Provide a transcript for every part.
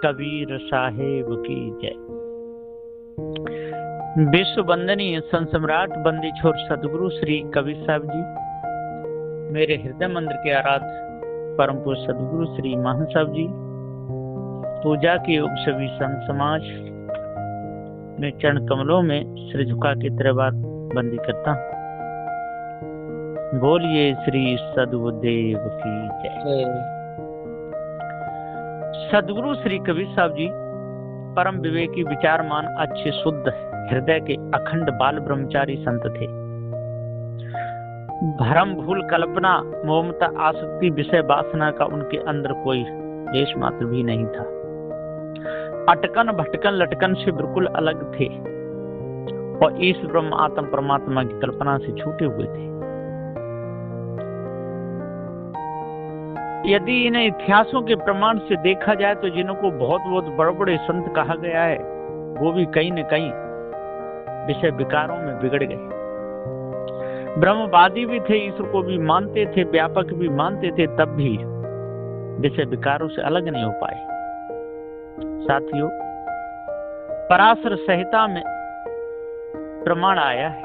कबीर साहेब की जय। विश्व वंदनीय संत सम्राट बंदी छोर सदगुरु श्री कबीर साहब जी, मेरे हृदय मंदिर के आराध्य परम पूज्य सदगुरु श्री महान साहब जी, पूजा के योग सभी संत समाज में चरण कमलों में सिर झुका के 3 बार बंदी करता हूँ। बोलिए श्री सदगुरुदेव की जय। सदगुरु श्री कबीर साहब जी परम विवेकी, विचारमान, अच्छे, शुद्ध हृदय के अखंड बाल ब्रह्मचारी संत थे। भ्रम, भूल, कल्पना, मोहमता, आसक्ति, विषय वासना का उनके अंदर कोई लेश मात्र भी नहीं था। अटकन, भटकन, लटकन से बिल्कुल अलग थे और ईश्वर ब्रह्म आत्म परमात्मा की कल्पना से छूटे हुए थे। यदि इन इतिहासों के प्रमाण से देखा जाए तो जिनको बहुत बहुत बड़े बड़े संत कहा गया है, वो भी कहीं न कहीं विषय विकारों में बिगड़ गए। ब्रह्मवादी भी थे, ईश्वर को भी मानते थे, व्यापक भी मानते थे, तब भी विषय विकारों से अलग नहीं हो पाए। साथियों, पराशर संहिता में प्रमाण आया है,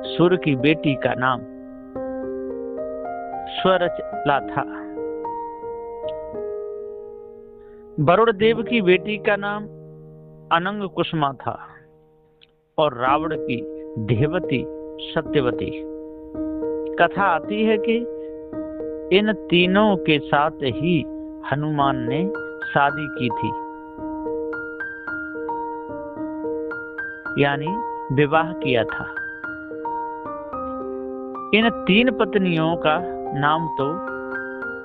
सूर्य की बेटी का नाम स्वरचला था, वरुण देव की बेटी का नाम अनंग कुसुमा था और रावण की देवती सत्यवती। कथा आती है कि इन तीनों के साथ ही हनुमान ने शादी की थी, यानी विवाह किया था। इन 3 पत्नियों का नाम तो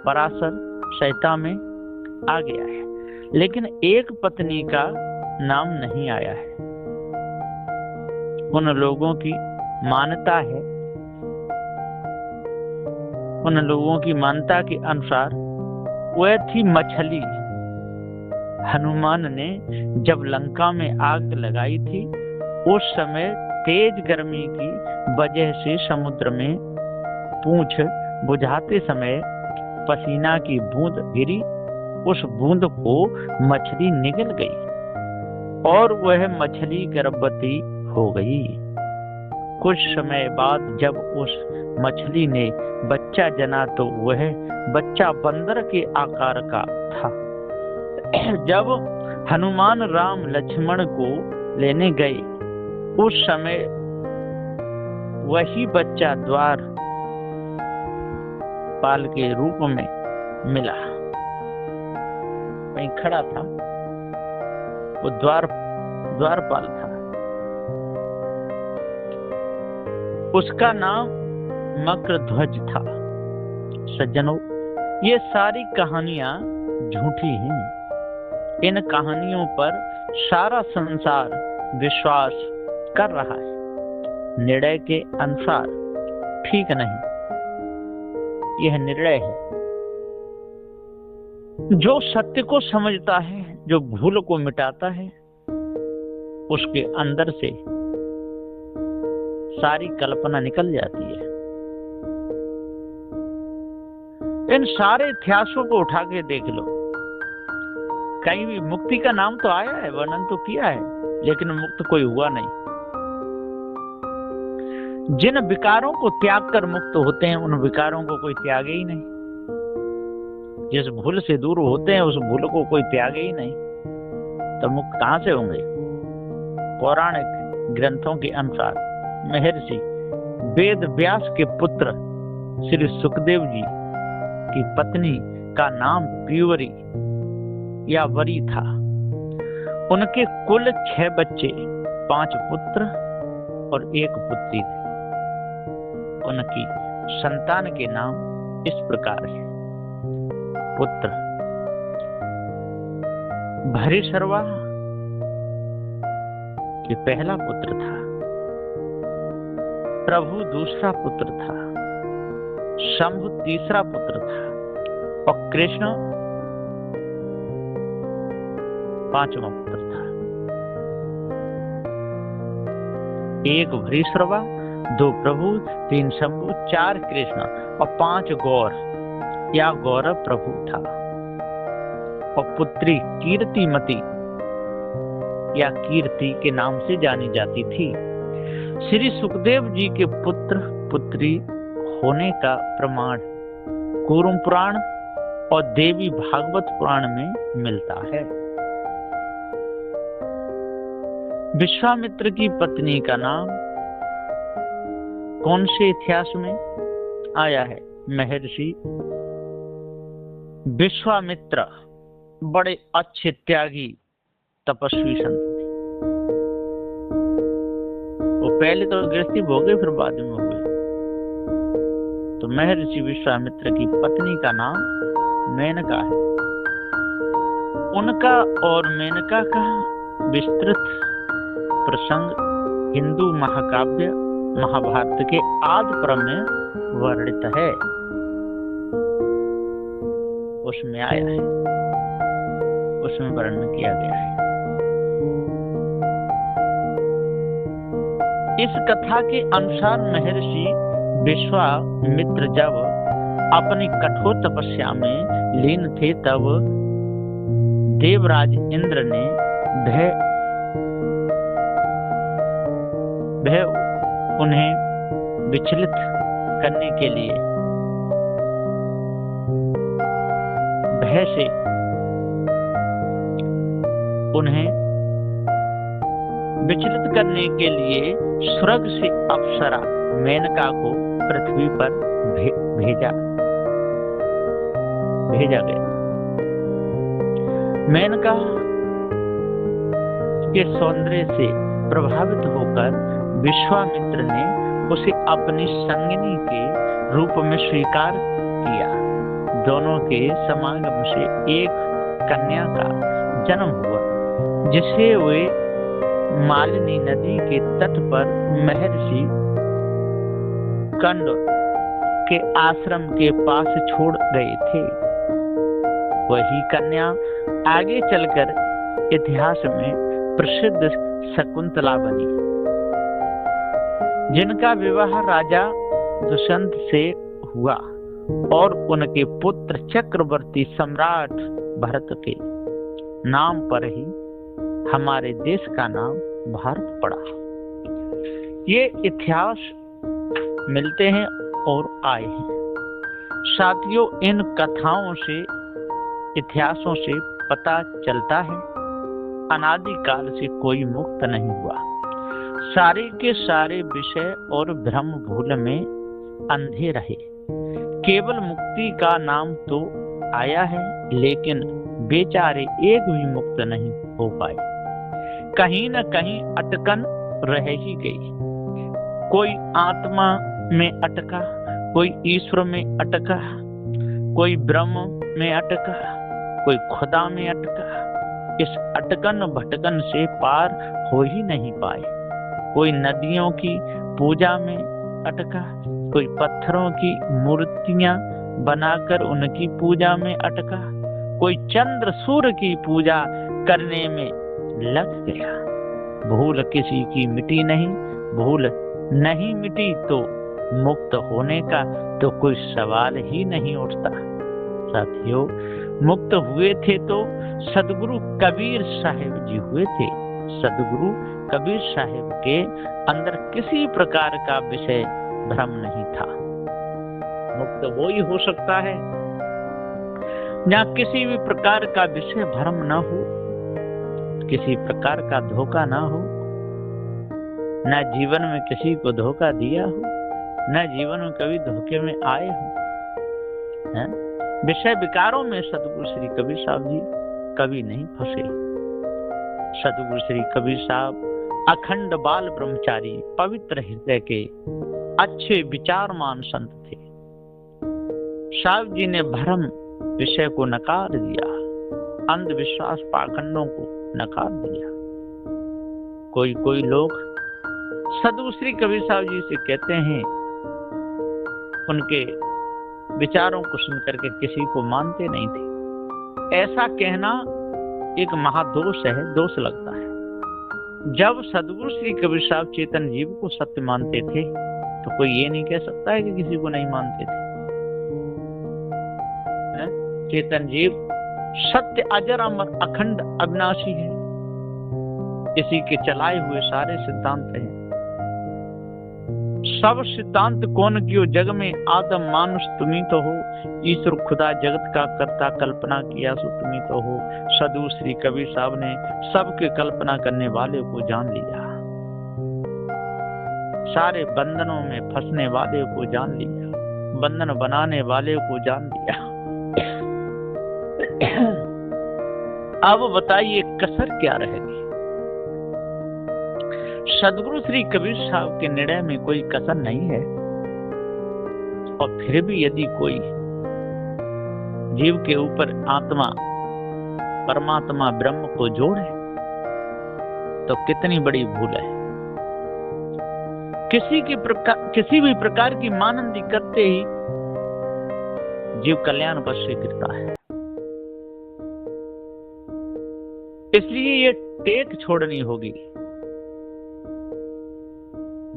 पराशर संहिता में आ गया है, लेकिन एक पत्नी का नाम नहीं आया है। उन लोगों की मान्यता है, उन लोगों की मान्यता के अनुसार वह थी मछली। हनुमान ने जब लंका में आग लगाई थी, उस समय तेज गर्मी की वजह से समुद्र में पूंछ बुझाते समय पसीना की बूंद गिरी। उस बूंद को मछली निगल गई और वह मछली गर्भवती हो गई। कुछ समय बाद जब उस मछली ने बच्चा जना तो वह बच्चा बंदर के आकार का था। जब हनुमान राम लक्ष्मण को लेने गए, उस समय वही बच्चा द्वार पाल के रूप में मिला। वहीं खड़ा था, वो द्वारपाल था। उसका नाम मकरध्वज था। सज्जनों, ये सारी कहानियां झूठी हैं। इन कहानियों पर सारा संसार विश्वास कर रहा है। निर्णय के अनुसार ठीक नहीं, यह निर्णय है। जो सत्य को समझता है, जो भूल को मिटाता है, उसके अंदर से सारी कल्पना निकल जाती है। इन सारे इतिहासों को उठा के देख लो, कहीं भी मुक्ति का नाम तो आया है, वर्णन तो किया है, लेकिन मुक्त कोई हुआ नहीं। जिन विकारों को त्याग कर मुक्त होते हैं, उन विकारों को कोई त्यागे ही नहीं। जिस भूल से दूर होते हैं, उस भूल को कोई त्यागे ही नहीं, तो मुक्त कहां से होंगे? पौराणिक ग्रंथों के अनुसार महर्षि वेद व्यास के पुत्र श्री सुखदेव जी की पत्नी का नाम पीवरी या वरी था। उनके कुल 6 बच्चे, 5 पुत्र और 1 पुत्री थे। उनकी संतान के नाम इस प्रकार है। पुत्र भरीशर्वा ये पहला पुत्र था, प्रभु दूसरा पुत्र था, शंभु तीसरा पुत्र था और कृष्ण 5वां पुत्र था। 1 भरीशर्वा, 2 प्रभु, 3 शंभु, 4 कृष्ण और 5 गौर या गौरव प्रभु था। और पुत्री कीर्तिमती या कीर्ति के नाम से जानी जाती थी। श्री सुखदेव जी के पुत्र पुत्री होने का प्रमाण कूर्म पुराण और देवी भागवत पुराण में मिलता है। विश्वामित्र की पत्नी का नाम कौन से इतिहास में आया है? महर्षि विश्वामित्र बड़े अच्छे त्यागी तपस्वी संत थे। वो पहले तो गृहस्थी भोगे फिर बाद में हो गए। तो महर्षि विश्वामित्र की पत्नी का नाम मेनका है। उनका और मेनका का विस्तृत प्रसंग हिंदू महाकाव्य महाभारत के आदि पर्व में वर्णित है, उसमें आया है, उसमें वर्णन किया गया है। इस कथा के अनुसार महर्षि विश्वामित्र जब अपनी कठोर तपस्या में लीन थे तब देवराज इंद्र ने भय उन्हें विचलित करने के लिए भय से उन्हें विचलित करने के लिए स्वर्ग से अप्सरा मेनका को पृथ्वी पर भेजा गया। मेनका के सौंदर्य से प्रभावित होकर विश्वामित्र ने उसे अपनी संगिनी के रूप में स्वीकार किया। दोनों के समागम से एक कन्या का जन्म हुआ, जिसे वे मालिनी नदी के तट पर महर्षि कंड के आश्रम के पास छोड़ गए थे। वही कन्या आगे चलकर इतिहास में प्रसिद्ध शकुंतला बनी, जिनका विवाह राजा दुष्यंत से हुआ और उनके पुत्र चक्रवर्ती सम्राट भरत के नाम पर ही हमारे देश का नाम भारत पड़ा। ये इतिहास मिलते हैं और आए हैं। साथियों, इन कथाओं से इतिहासों से पता चलता है अनादिकाल से कोई मुक्त नहीं हुआ। सारे के सारे विषय और भ्रम भूल में अंधे रहे। केवल मुक्ति का नाम तो आया है, लेकिन बेचारे एक भी मुक्त नहीं हो पाए। कहीं न कहीं अटकन रह ही गई। कोई आत्मा में अटका, कोई ईश्वर में अटका, कोई ब्रह्म में अटका, कोई खुदा में अटका। इस अटकन भटकन से पार हो ही नहीं पाए। कोई नदियों की पूजा में अटका, कोई पत्थरों की मूर्तियां बनाकर उनकी पूजा में अटका, कोई चंद्र सूर्य की पूजा करने में लग गया। भूल किसी की मिटी नहीं, भूल नहीं मिटी तो मुक्त होने का तो कोई सवाल ही नहीं उठता। साथियों, मुक्त हुए थे तो सदगुरु कबीर साहिब जी हुए थे। सदगुरु कबीर साहिब के अंदर किसी प्रकार का विषय भ्रम नहीं था। मुक्त वो ही हो सकता है जहाँ किसी भी प्रकार का विषय भ्रम न हो, किसी प्रकार का धोखा ना हो, न जीवन में किसी को धोखा दिया हो, न जीवन में कभी धोखे में आए हो। विषय विकारों में सदगुरु श्री कबीर साहब जी कभी नहीं फंसे। सदगुरु श्री कबीर साहब अखंड बाल ब्रह्मचारी, पवित्र हृदय के अच्छे विचारमान संत थे। साहब जी ने भ्रम विषय को नकार दिया, अंधविश्वास पाखंडों को नकार दिया। कोई लोग सदगुरु श्री कबीर साहब जी से कहते हैं, उनके विचारों को सुनकर के किसी को मानते नहीं थे। ऐसा कहना एक महादोष है, दोष लगता है। जब सदगुरु श्री कबीर साहब चेतन जीव को सत्य मानते थे तो कोई ये नहीं कह सकता है कि किसी को नहीं मानते थे। चेतन जीव सत्य अजर अमर अखंड अविनाशी है। इसी के चलाए हुए सारे सिद्धांत हैं। सब सिद्धांत कौन कियो जग में, आदम मानुष तुम्ही तो हो। ईश्वर खुदा जगत का कर्ता, कल्पना किया सो तुम्ही तो हो। सदु श्री कबीर साहब ने सबके कल्पना करने वाले को जान लिया, सारे बंधनों में फंसने वाले को जान लिया, बंधन बनाने वाले को जान लिया। अब बताइए कसर क्या रहेगी? सदगुरु श्री कबीर साहब के निर्णय में कोई कसर नहीं है। और फिर भी यदि कोई जीव के ऊपर आत्मा परमात्मा ब्रह्म को जोड़े तो कितनी बड़ी भूल है। किसी भी प्रकार की मानंदी करते ही जीव कल्याण पथ से गिरता है। इसलिए ये टेक छोड़नी होगी।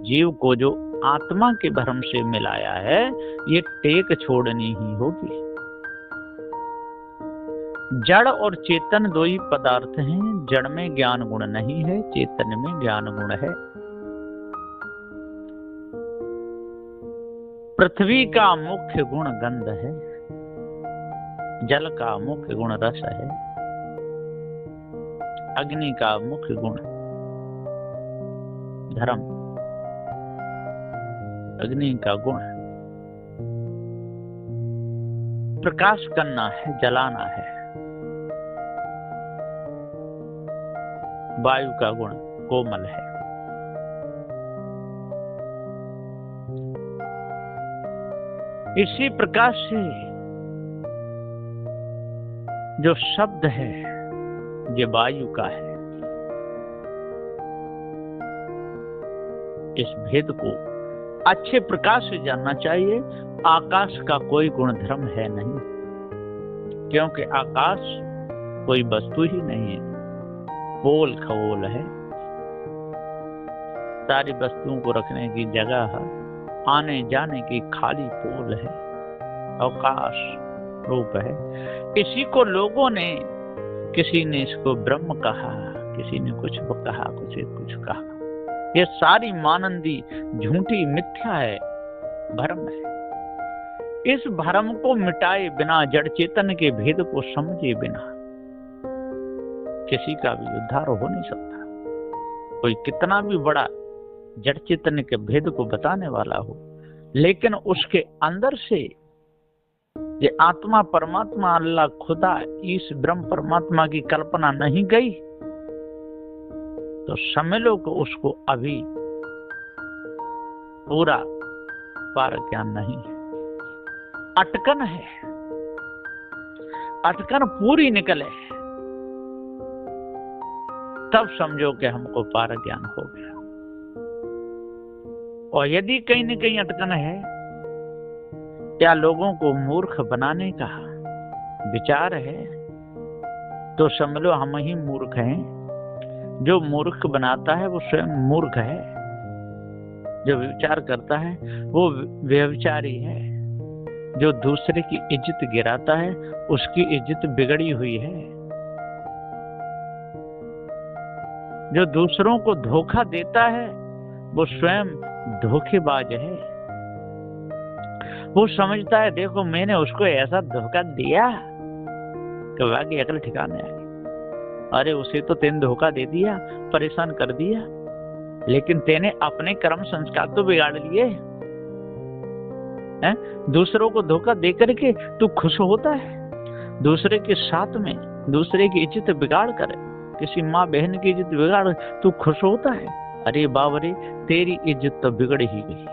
जीव को जो आत्मा के भ्रम से मिलाया है, ये टेक छोड़नी ही होगी। जड़ और चेतन दो ही पदार्थ हैं। जड़ में ज्ञान गुण नहीं है, चेतन में ज्ञान गुण है। पृथ्वी का मुख्य गुण गंध है, जल का मुख्य गुण रस है, अग्नि का मुख्य गुण धर्म, अग्नि का गुण प्रकाश करना है, जलाना है। वायु का गुण कोमल है। इसी प्रकार से जो शब्द है ये वायु का है। इस भेद को अच्छे प्रकार से जानना चाहिए। आकाश का कोई गुण धर्म है नहीं, क्योंकि आकाश कोई वस्तु ही नहीं है, पोल खगोल है। सारी वस्तुओं को रखने की जगह है, आने जाने की खाली पोल है, अवकाश रूप है। इसी को लोगों ने, किसी ने इसको ब्रह्म कहा, किसी ने कुछ कहा, कुछ कहा। ये सारी मानंदी झूठी मिथ्या है, भ्रम है। इस भ्रम को मिटाए बिना, जड़ चेतन के भेद को समझे बिना किसी का भी उद्धार हो नहीं सकता। कोई कितना भी बड़ा जड़ चेतन के भेद को बताने वाला हो, लेकिन उसके अंदर से ये आत्मा परमात्मा अल्लाह खुदा इस ब्रह्म परमात्मा की कल्पना नहीं गई तो समझ लो कि उसको अभी पूरा पार ज्ञान नहीं है। अटकन है, अटकन पूरी निकले तब समझो कि हमको पार ज्ञान हो गया। और यदि कहीं न कहीं अटकन है या लोगों को मूर्ख बनाने का विचार है तो समझ लो हम ही मूर्ख हैं। जो मूर्ख बनाता है वो स्वयं मूर्ख है, जो विचार करता है वो व्यभिचारी है, जो दूसरे की इज्जत गिराता है उसकी इज्जत बिगड़ी हुई है, जो दूसरों को धोखा देता है वो स्वयं धोखेबाज है। वो समझता है देखो मैंने उसको ऐसा धोखा दिया कि वाकई अकल ठिकाने आई। अरे उसे तो तेने धोखा दे दिया, परेशान कर दिया, लेकिन तेने अपने कर्म संस्कार तो बिगाड़ लिए हैं। दूसरों को धोखा दे करके तू खुश होता है? दूसरे के साथ में दूसरे की इज्जत बिगाड़ कर, किसी माँ बहन की इज्जत बिगाड़ तू खुश होता है? अरे बाबरे, तेरी इज्जत तो बिगड़ ही गई,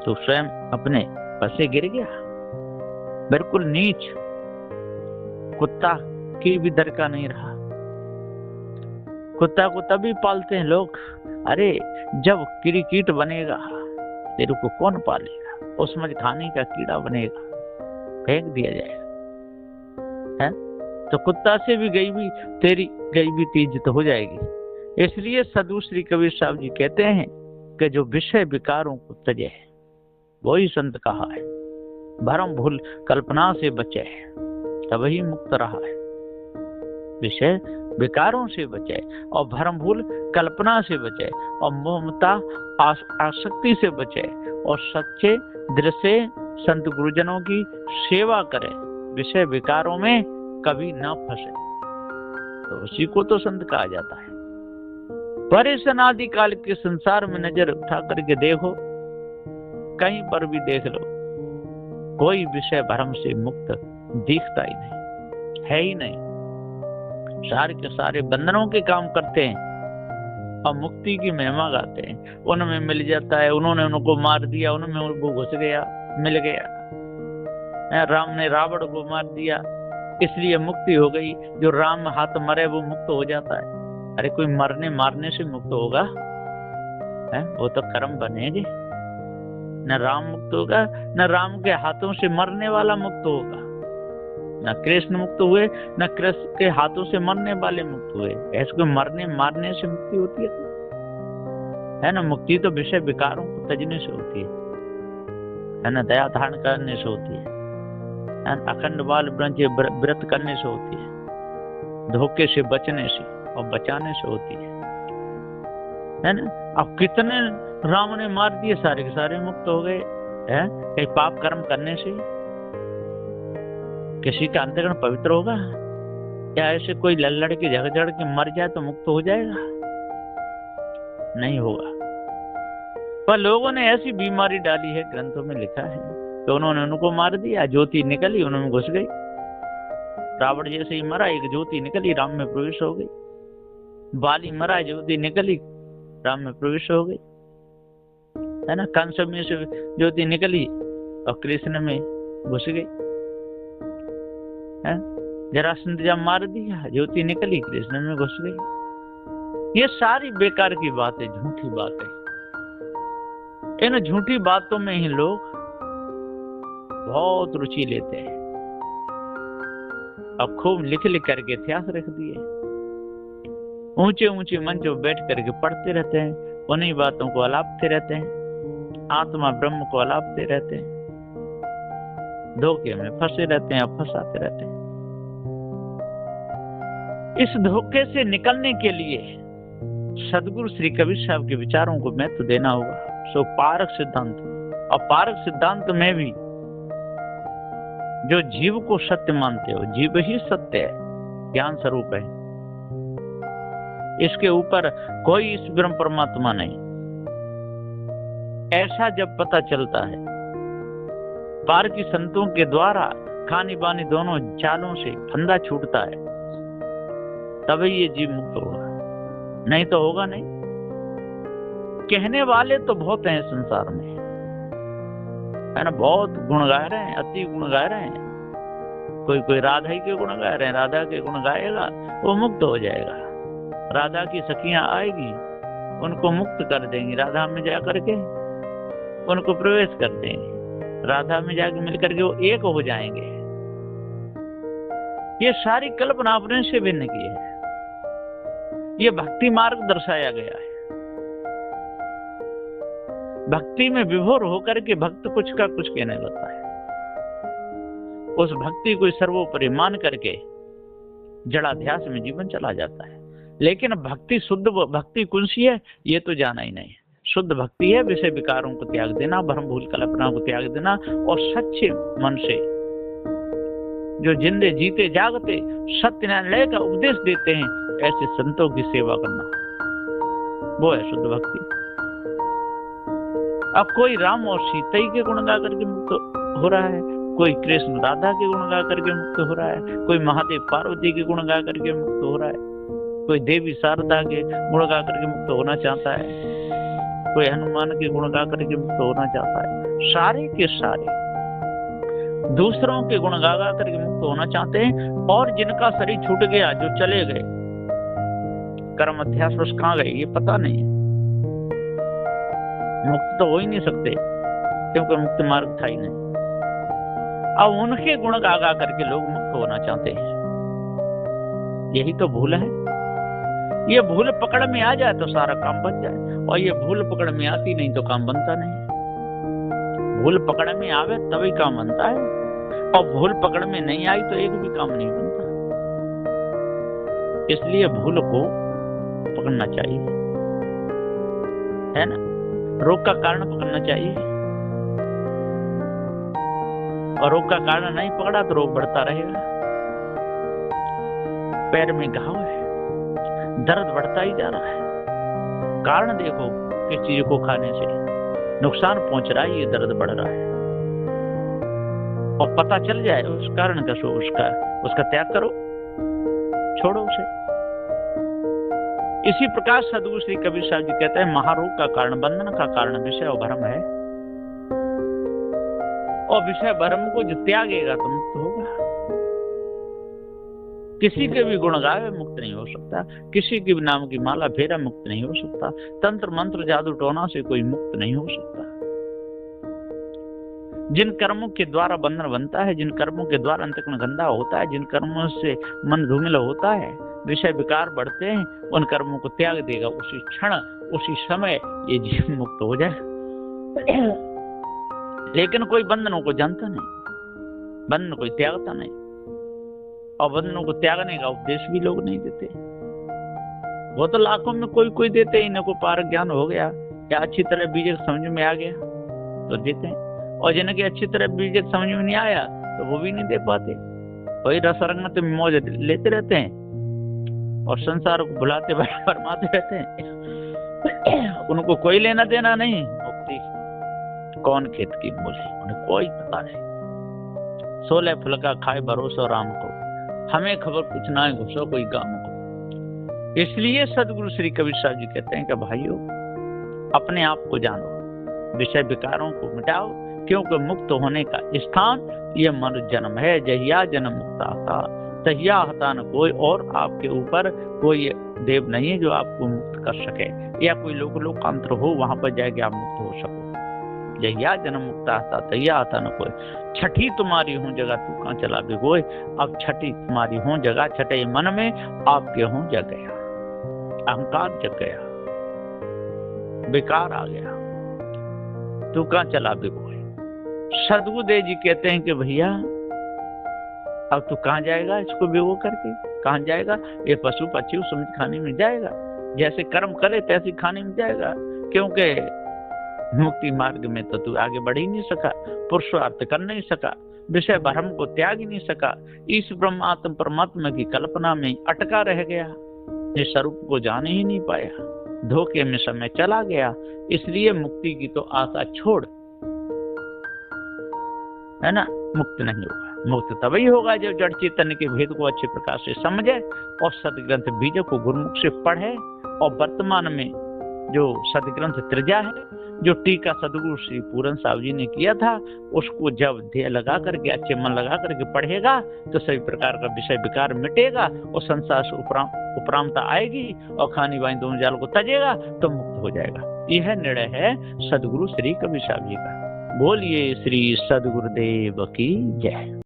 तो स्वयं अपने पसे गिर गया। बिल्कुल नीच, कुत्ता की भी दर का नहीं रहा। कुत्ता को तभी पालते हैं लोग, अरे जब क्रिकेट बनेगा तेरे को कौन पालेगा, उसमें खाने का कीड़ा बनेगा, फेंक दिया जाएगा है। तो कुत्ता से भी गई भी तेरी गई भी इज्जत हो जाएगी। इसलिए सदु श्री कबीर साहब जी कहते हैं कि जो विषय विकारों को तजे वही संत कहा है, भ्रम भूल कल्पना से बचे। तभी मुक्त रहा है। विषय विकारों से बचे और भ्रम भूल कल्पना से बचे और मोहमता आसक्ति से बचे और सच्चे दृश्य संत गुरुजनों की सेवा करे, विषय विकारों में कभी न फंसे, तो उसी को तो संत कहा जाता है। पर इस अनादि काल के संसार में नजर उठा करके देखो, कहीं पर भी देख लो, कोई विषय भ्रम से मुक्त दिखता ही नहीं, है ही नहीं। सारे के सारे बंधनों के काम करते हैं और मुक्ति की महिमा गाते हैं। उनमें मिल जाता है, उन्होंने उनको मार दिया, उनमें उनको घुस गया, मिल गया। राम ने रावण को मार दिया, इसलिए मुक्ति हो गई। जो राम हाथ मरे वो मुक्त हो जाता है। अरे कोई मरने मारने से मुक्त होगा है? वो तो कर्म बनेंगे। न राम मुक्त होगा, न राम के हाथों से मरने वाला मुक्त होगा। न कृष्ण मुक्त हुए, न कृष्ण के हाथों से मरने वाले मुक्त हुए। ऐसे कोई मरने मारने से मुक्ति होती है ना? मुक्ति तो विषय विकारों को तजने से होती है ना? दया धारण करने से होती है अखंड बाल व्रत करने से होती है, धोखे से बचने से और बचाने से होती है ना? अब कितने राम ने मार दिए, सारे के सारे मुक्त हो गए हैं। कहीं पाप कर्म करने से किसी का अंतःकरण पवित्र होगा? क्या ऐसे कोई लड़ के झगड़ के मर जाए तो मुक्त हो जाएगा? नहीं होगा। पर लोगों ने ऐसी बीमारी डाली है, ग्रंथों में लिखा है तो उन्होंने उनको मार दिया, ज्योति निकली उन्होंने घुस गई। रावण जैसे ही मरा, एक ज्योति निकली, राम में प्रवेश हो गई। बाली मरा, ज्योति निकली, राम में प्रवेश हो गई, है ना? कंस में से ज्योति निकली और कृष्ण में घुस गई। जरासंध जब मार दिया, ज्योति निकली, कृष्ण में घुस गई। ये सारी बेकार की बात है, झूठी बात है। इन झूठी बातों में ही लोग बहुत रुचि लेते हैं। अब खूब लिख लिख करके इतिहास रख दिए, ऊंचे ऊंचे मंचों बैठ करके पढ़ते रहते हैं, उन्हीं बातों को अलापते रहते हैं, आत्मा ब्रह्म को अलापते रहते हैं, धोखे में फंसे रहते हैं और फंसाते रहते हैं। इस धोखे से निकलने के लिए सदगुरु श्री कबीर साहब के विचारों को महत्व देना होगा। सो पारक सिद्धांत, और पारक सिद्धांत में भी जो जीव को सत्य मानते हो, जीव ही सत्य है, ज्ञान स्वरूप है, इसके ऊपर कोई इस ब्रह्म परमात्मा नहीं। ऐसा जब पता चलता है, पार की संतों के द्वारा खानी बानी दोनों जालों से फंदा छूटता है, तभी ये जीव मुक्त होगा, नहीं तो होगा नहीं। कहने वाले तो बहुत हैं संसार में, है ना? बहुत गुण गा रहे हैं, अति गुण गा रहे हैं। कोई कोई राधा ही के गुण गा रहे हैं, राधा के गुण गाएगा वो मुक्त हो जाएगा। राधा की सखियां आएगी, उनको मुक्त कर देंगी, राधा में जा करके उनको प्रवेश कर देंगे, राधा में जाके मिल करके वो एक हो जाएंगे। ये सारी कल्पना अपने से भिन्न की है। ये भक्ति मार्ग दर्शाया गया है। भक्ति में विभोर होकर के भक्त कुछ का कुछ कहने लगता है, उस भक्ति को सर्वोपरि मान करके जड़ाध्यास में जीवन चला जाता है। लेकिन भक्ति शुद्ध भक्ति कौन सी है ये तो जाना ही नहीं। शुद्ध भक्ति है विषय विकारों को त्याग देना, भ्रम भूल कल्पना को त्याग देना और सच्चे मन से जो जिंदे जीते जागते सत्य न्याय का उपदेश देते हैं, ऐसे संतों की सेवा करना, वो है शुद्ध भक्ति। अब कोई राम और सीता के गुण गा करके मुक्त हो रहा है, कोई कृष्ण राधा के गुण गा करके मुक्त हो रहा है, कोई महादेव पार्वती के गुण गा करके मुक्त हो रहा है, कोई देवी शारदा के गुण गा करके मुक्त होना चाहता है, कोई हनुमान के गुण गा करके मुक्त होना चाहता है। सारे के सारे दूसरों के गुण गा गा करके मुक्त होना चाहते हैं। और जिनका शरीर छूट गया, जो चले गए, कर्म अध्यास बस कहाँ गए ये पता नहीं है, मुक्त तो हो ही नहीं सकते क्योंकि मुक्त मार्ग था ही नहीं। अब उनके गुण गा गा करके लोग मुक्त होना चाहते हैं, यही तो भूल है। ये भूल पकड़ में आ जाए तो सारा काम बन जाए, और ये भूल पकड़ में आती नहीं तो काम बनता नहीं। भूल पकड़ में आवे तभी काम बनता है, और भूल पकड़ में नहीं आई तो एक भी काम नहीं बनता। इसलिए भूल को पकड़ना चाहिए, है ना। रोग का कारण पकड़ना चाहिए, और रोग का कारण नहीं पकड़ा तो रोग बढ़ता रहेगा। पैर में घाव है, दर्द बढ़ता ही जा रहा है, कारण देखो किस चीज को खाने से नुकसान पहुंच रहा है, ये दर्द बढ़ रहा है। और पता चल जाए उस कारण का, सो उसका त्याग करो, छोड़ो उसे। इसी प्रकार सदगुरु श्री कबीर साहब जी कहते हैं, महारोग का कारण, बंधन का कारण विषय और भ्रम है, और विषय भ्रम को जो त्यागेगा तो मुक्त होगा। किसी के भी गुण गावे मुक्त नहीं हो सकता, किसी के भी नाम की माला फेरा मुक्त नहीं हो सकता, तंत्र मंत्र जादू टोना से कोई मुक्त नहीं हो सकता। जिन कर्मों के द्वारा बंधन बनता है, जिन कर्मों के द्वारा अंतःकरण गंदा होता है, जिन कर्मों से मन धूमिल होता है, विषय विकार बढ़ते हैं, उन कर्मों को त्याग देगा, उसी क्षण उसी समय ये जीव मुक्त हो जाए। लेकिन कोई बंधनों को जानता नहीं, बंधन कोई त्यागता नहीं, और बंधनों को त्यागने का उपदेश भी लोग नहीं देते। वो तो लाखों में कोई देते, इन्हें को पार ज्ञान हो गया या अच्छी तरह बीज समझ में आ गया तो देते हैं, और जिनके अच्छी तरह बीज समझ में नहीं आया तो वो भी नहीं दे पाते। वही रसरंगत में मौज लेते रहते हैं और संसार को भुलाते फरमाते रहते हैं। उनको कोई लेना देना नहीं, मुक्ति कौन खेत की मूली, उन्हें कोई पता नहीं। 16 फुलका खाए भरोसा राम को, हमें खबर कुछ ना घुसो कोई गाम को। इसलिए सदगुरु श्री कबीर साहब जी कहते हैं कि भाइयों, अपने आप को जानो, विषय विकारों को मिटाओ, क्योंकि मुक्त होने का स्थान ये मनुष्य जन्म है। जहिया जन्म मुक्त आता तहिया हता न कोई, और आपके ऊपर कोई देव नहीं है जो आपको मुक्त कर सके, या कोई लोकांतर हो वहां पर जाके आप मुक्त हो सको। जहिया जन्म मुक्त आता तहिया आता न कोई, छठी तुम्हारी हूँ जगह तू कहाँ चला बेगोय। अब छठी तुम्हारी हूँ जगह, छठे मन में आपके हूँ जग गया, अहंकार जग गया, बेकार आ गया, तू कहाँ चला बेगोय। सदगुरुदेव जी कहते हैं कि भैया अब तू कहाँ जाएगा, इसको बेगो करके कहाँ जाएगा। ये पशु पक्षी समझ खाने में जाएगा, जैसे कर्म करे तैसे खाने में जाएगा, क्योंकि मुक्ति मार्ग में तो तू आगे बढ़ ही नहीं सका, पुरुषार्थ कर नहीं सका, विषय भ्रम को त्याग ही नहीं सका, इस ब्रह्मात्म परमात्मा की कल्पना में अटका रह गया, ये स्वरूप को जान ही नहीं पाया, धोखे में समय चला गया। इसलिए मुक्ति की तो आशा छोड़, है ना, मुक्त नहीं होगा। मुक्त तभी होगा जब जड़ चेतन के भेद को अच्छे प्रकार से समझे और सदग्रंथ बीजों को गुरुमुख से पढ़े, और वर्तमान में जो सदग्रंथ त्रिजा है, जो टीका सदगुरु श्री पूरन साहब जी ने किया था, उसको जब ध्येय लगा करके, अच्छे मन लगा करके पढ़ेगा तो सभी प्रकार का विषय विकार मिटेगा, और संसार से उपरामता आएगी, और खानी बाई दोनों जाल को तजेगा तो मुक्त हो जाएगा। यह निर्णय है सदगुरु श्री कबीर साहब जी का। बोलिए श्री सदगुरुदेव की जय।